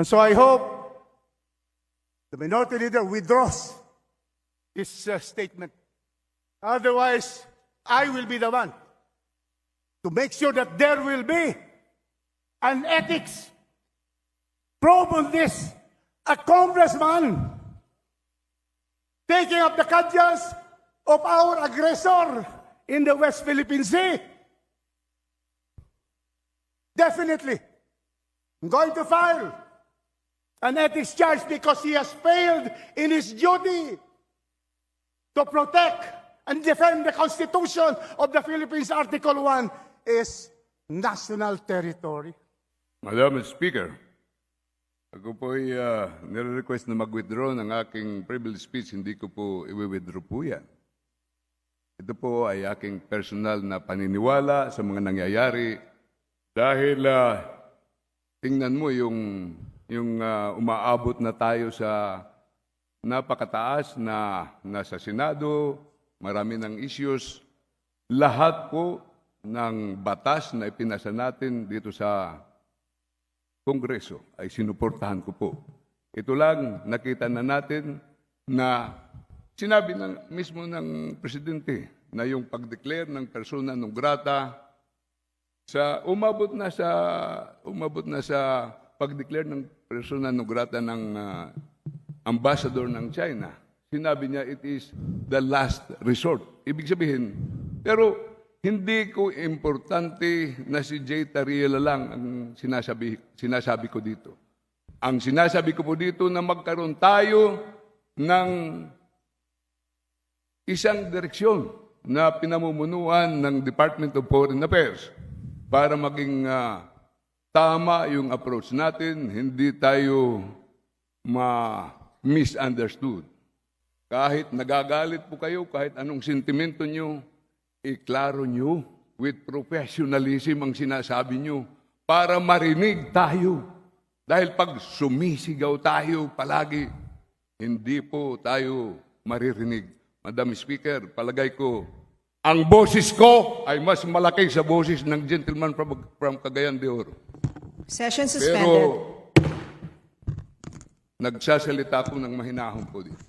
And so I hope the minority leader withdraws his statement. Otherwise, I will be the one to make sure that there will be an ethics probe on this. A congressman taking up the cudgels of our aggressor in the West Philippine Sea. Definitely, I'm going to file an ethics charge because he has failed in his duty to protect and defend the Constitution of the Philippines. Article 1 is national territory. Madam Speaker, ako po ay nire-request na mag-withdraw ng aking privilege speech. Hindi ko po i-withdraw po yan. Ito po ay aking personal na paniniwala sa mga nangyayari dahil tingnan mo yung umaabot na tayo sa napakataas na nasa Senado, marami ng issues. Lahat po ng batas na ipinasa natin dito sa Kongreso ay sinuportahan ko po. Ito lang, nakita na natin na sinabi mismo ng Presidente na yung pag-declare ng persona non grata umabot na sa pag-declare ng persona non grata ng ambassador ng China. Sinabi niya it is the last resort. Ibig sabihin, pero hindi ko importante na si Jay Tariela lang ang sinasabi ko dito. Ang sinasabi ko po dito na magkaroon tayo ng isang direksyon na pinamumunuan ng Department of Foreign Affairs para maging tama yung approach natin, hindi tayo misunderstood. Kahit nagagalit po kayo, kahit anong sentimento nyo, iklaro nyo with professionalism ang sinasabi nyo para marinig tayo. Dahil pag sumisigaw tayo palagi, hindi po tayo maririnig. Madam Speaker, palagay ko, ang boses ko ay mas malaki sa boses ng gentleman from Cagayan de Oro. Session suspended. Pero nagsasalita ko ng mahinahon po dito.